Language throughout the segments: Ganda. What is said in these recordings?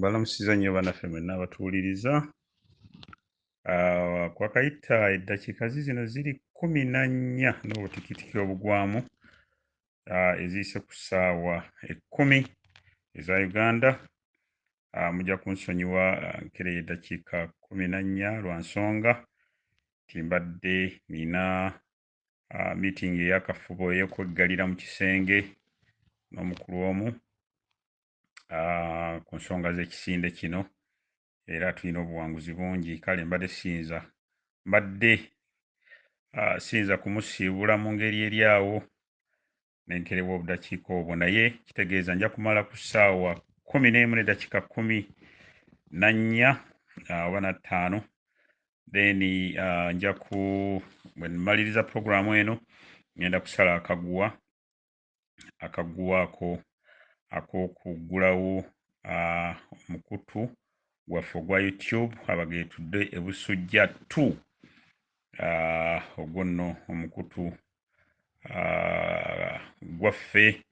Mbalamusiza nnyo bannaffe mwenna abatuwuliriza. Kwakayita eddakiika zino ziri 14 n'obutikitiki obugwamu eziyise ku ssaawa 10 eza Uganda. Mujja kunsonyiwa nkereyo eddakiika 14 lwa nsonga nti mbadde nina miitingi ey'akafubo ey'okweggalira mu kisenge n'omukulu omu ku nsonga z'ekisinde kino, era tulina obuwanguzi bungi. Kale mbadde siyinza kumusiibula mu ngeri eri awo ne nkerewa obudakiika obwo, naye kitegeeza nja kumala ku ssaawa 11 n'eddakiika 14 oba na 5, then bwe mmaliriza pulogulaamu eno ngenda kusala akaguwa ako ak'okuggulawo omukutu gwaffe ogwa YouTube Abageye Tudde Ebussujja 2. Ogwo nno omukutu gwaffe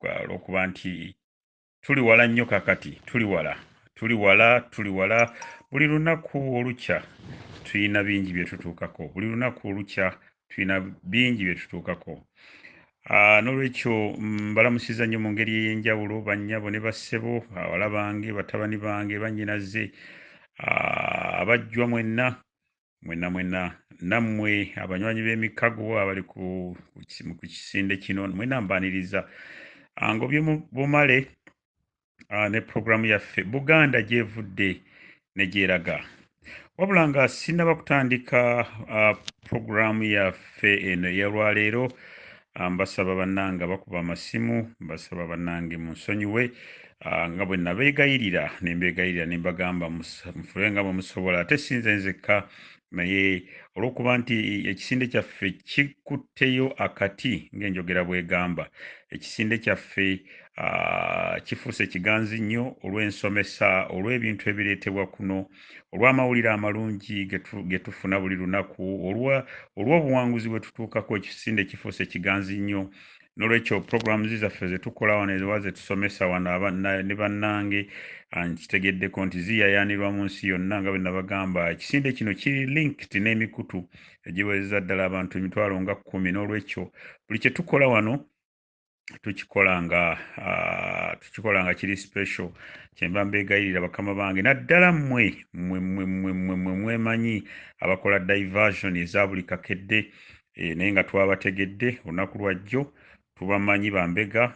olw'okuba nti tuli wala nnyo kakati, tuli wala buli lunaku olukya tuyina bingi bye tutuukako. N'olwekyo mbalamusiza nnyo mu ngeri ey'enjawulo bannyabo ne bassebo, bawala bange, batabani bange, bannyinaze, abajjwa mwenna nammwe abanywanyi b'emikago abali ku kisinde kino, mwenna mbaaniriza. Ngobye bumale ne pulogulaamu yaffe Buganda Gyevudde ne Jeragga. Wabula nga sinnaba kutandika pulogulaamu yaffe eno ey'olwaleero, mbasaba bannange abakuba amasimu, mbasaba bannange munsonyiwe nga bwe nabeegayirira ne mbagamba mufube nga bwe musobola. Ate si nze nzekka, naye olw'okuba nti ekisinde kyaffe kikutteyo akati ng'enjogera bw'egamba, ekisinde kyaffe kifuuse kiganzi nnyo olw'ensomesa, olw'ebintu ebireetebwa kuno, olw'amawulire amalungi ge tufuna buli lunaku, olw'obuwanguzi bwe tutuukako. Ekisinde kifuuse kiganzi nnyo. N'olwekyo pulogulaamu zaffe ze tukola wano oba ze tusomesa wano ne bannange nkitegeddeko nti ziyayaanirwa mu nsi yonna. Nga bwe nabagamba, ekisinde kino kiri linked n'emikutu egiweza ddala abantu 10,000. N'olwekyo buli kye tukola wano tukikola nga kiri special. Kyemba mbeegayirira bakama bange, naddala mmwe mwemanyi abakola diversion eza buli kakedde, naye nga twabategedde olunaku lwa jjo, tubamanyi bambega,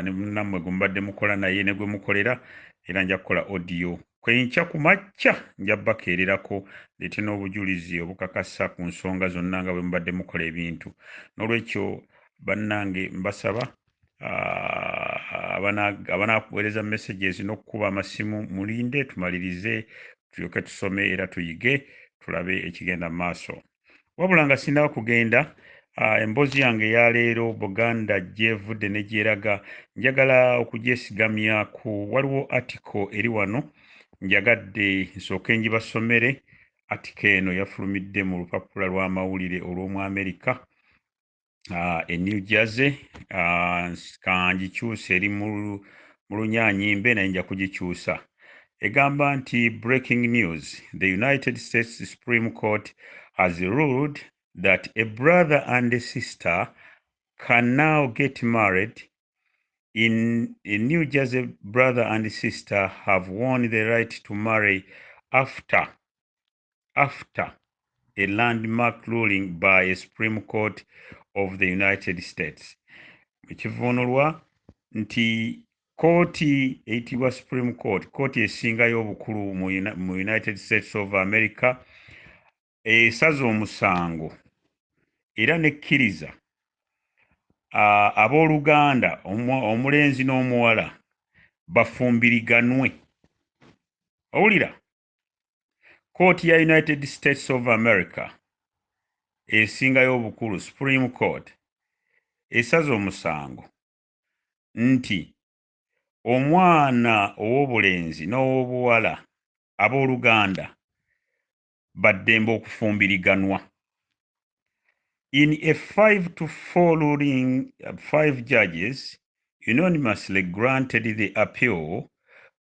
ne nammwe gwe mubadde mukola naye ne gwe mukolera, era nja kukola audio kwenkya ku makya, nja bakeererako leete n'obujulizi obukakasa ku nsonga zonna nga bwe mubadde mukola ebintu. N'olwekyo bannange mbasaba abanaakuweereza messages n'okukuba amasimu, mulinde tumalirize tulyoke tusome era tuyige tulabe ekigenda mu maaso. Wabula nga sinaba kugenda, emboozi yange eya leero Buganda Gyevudde ne Jeragga njagala okugyesigamya waliwo article eri wano, njagadde nsooke ngibasomere. Article eno yafulumidde mu lupapula lw'amawulire olw'omu America, New Jersey. Kangikyuse eri mu lunyaanyimbe, naye nja kugikyusa. Egamba nti breaking news, the United States Supreme Court has ruled that a brother and a sister can now get married. In New Jersey, brother and sister have won the right to marry after a landmark ruling by a Supreme Court of the United States. Ekivunulwa nti kooti eyitibwa Supreme Court, kooti esingayo obukulu mu United States of America, esaze omusango era nekkiriza abooluganda omulenzi n'omuwala bafumbiriganwe. Owulira? Kooti ya United States of America esingayo obukulu, Supreme Court, esaze omusango nti omwana ow'obulenzi n'ow'obuwala abooluganda baddembe okufumbiriganwa. In a 5-4 ruling, 5 judges unanimously granted the appeal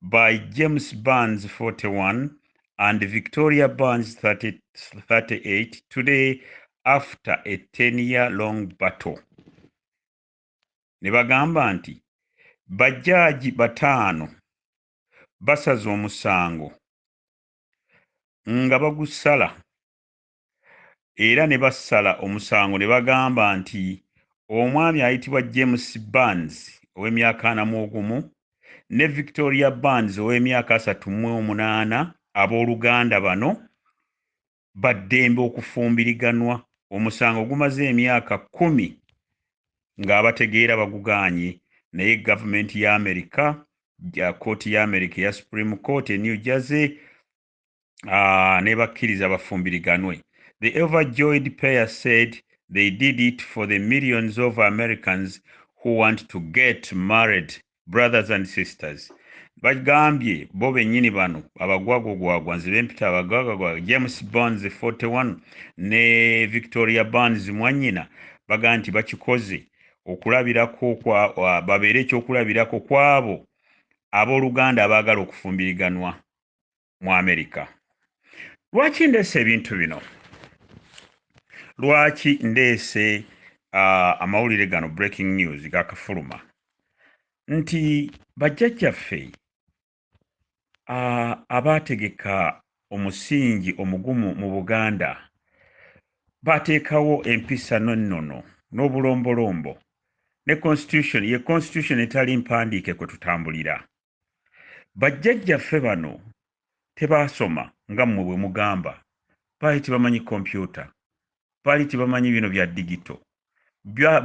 by James Barnes 41 and Victoria Barnes 38 today after a 10-year-long battle. Ne bagamba nti bajjaaji bataano basaze omusango nga bagusala era ne basala omusango ne bagamba nti omwami ayitibwa James Barnes ow'emyaka 41 ne Victoria Barnes ow'emyaka 38 abooluganda bano baddembe okufumbiriganwa. Omusango gumaze emyaka 10 ng'abategeera bagugaanye naye gavumenti ya Amerika kooti ya Amerika ya Supreme Court e New Jersey ne bakkiriza bafumbiriganwe. The overjoyed pair said they did it for the millions of Americans who want to get married, brothers and sisters. Bagambye bo bennyini bano abagwagwagwagwa nze bempita abagwagwagwa James Barnes 41 ne Victoria Barnes mwannyina baga nti bakikoze okulabirako babeere ekyokulabirako kwabo abooluganda abaagala okufumbiriganwa mu Amerika. Lwaki ndeese ebintu bino? Lwaki ndeese amawulire gano breaking news gakafuluma nti bajjajjaffe abaategeka omusingi omugumu mu Buganda baateekawo empisa n'ennono n'obulombolombo ne constitution ye constitution etali mpandiike kwe tutambulira. Bajjajjaffe bano tebaasoma nga mmwe bwe mugamba, baali tebamanyi kompyuta, baali tebamanyi bino bya digito,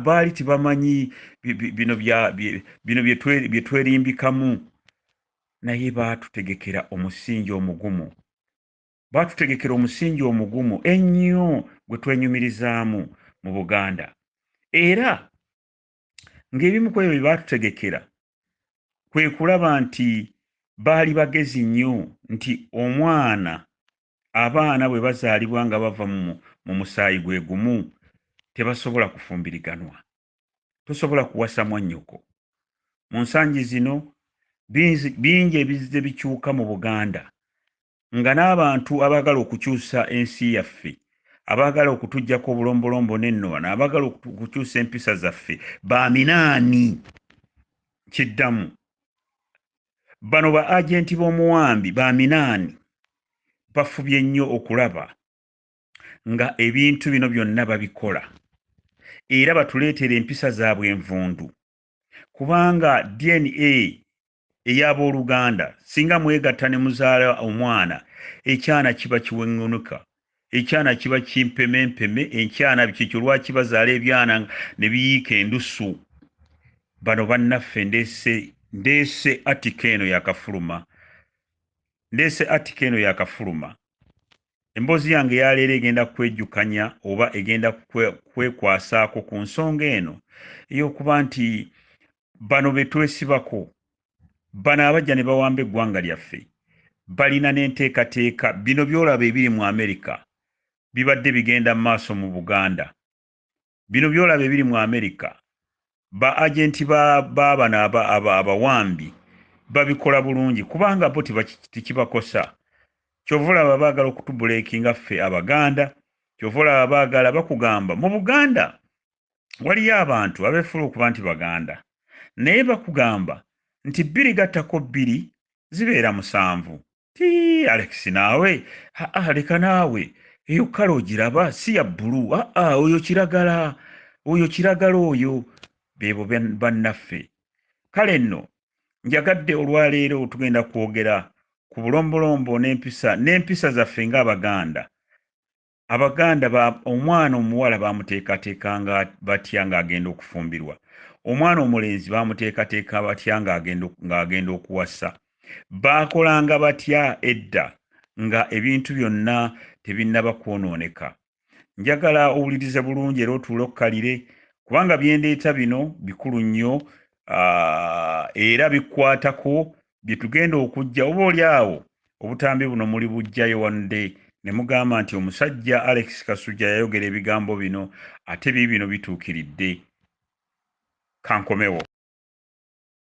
baali tebamanyi bino bye twerimbikamu, naye baatutegekera omusingi omugumu. Baatutegekera omusingi omugumu ennyo gwe twenyumirizaamu mu Buganda. Era ng'ebimu ku ebyo bye baatutegekera kwe kulaba nti baali bagezi nnyo nti abaana bwe bazaalibwa nga bava mu musaayi gwe gumu tebasobola kufumbiriganwa. Tosobola kuwasa mwannyoko. Mu nsangi zino bingi ebizze bikyuka mu Buganda nga n'abantu abaagala okukyusa ensi yaffe, abaagala okutuggyako obulombolombo n'ennono, abaagala okukyusa empisa zaffe baaminaani. Kiddamu bano ba agenti b'omuwambi baaminaani bafubye nnyo okulaba nga ebintu bino byonna babikola era batuleetera empisa zaabwe envundu, kubanga DNA ey'abooluganda singa mwegatta ne muzaala omwana, ekyana kiba kiweŋŋunuka, ekyana kiba kimpemempeme, enkyana kikyo lwaki bazaala ebyana ne biyiika endusu. Bano bannaffe ndeese atika eno yakafuluma. Emboozi yange yaleero egenda kwejjukanya oba egenda kwekwasaako ku nsonga eno ey'okuba nti bano be twesibako, bano abajja ne bawamba eggwanga lyaffe balina n'enteekateeka. Bino byolaba ebiri mu Amerika bibadde bigenda mu maaso mu Buganda. Bino byolaba ebiri mu Amerika ba agenti bano abawambi babikola bulungi kubanga bo tekibakosa. Kyova olaba baagala okutubuleekinga ffe Abaganda, kyova olaba baagala bakugamba mu Buganda waliyo abantu abeefula okuba nti Baganda naye bakugamba nti 2 gattako 2 zibeera 7. Ti Alex naawe leka naawe eyo kale ogiraba si ya bbulu, oyo kiragala oyo beebo bannaffe. Kale nno njagadde olwaleero tugenda kwogera ku bulombolombo n'empisa zaffe ng'Abaganda. Abaganda omwana omuwala baamuteekateekanga batya ng'agenda okufumbirwa, omwana omulenzi baamuteekateeka batya ng'agenda okuwasa, baakolanga batya edda nga ebintu byonna tebinnaba kwonooneka. Njagala owulirize bulungi era otuule okkalire kubanga byendeeta bino bikulu nnyo era bikwatako bye tugenda okujja. Oba oli awo obutambi buno muli bujjayo wande ne mugamba nti omusajja Alex Kassujja yayogera ebigambo bino ate bino bituukiridde. Kankomewo.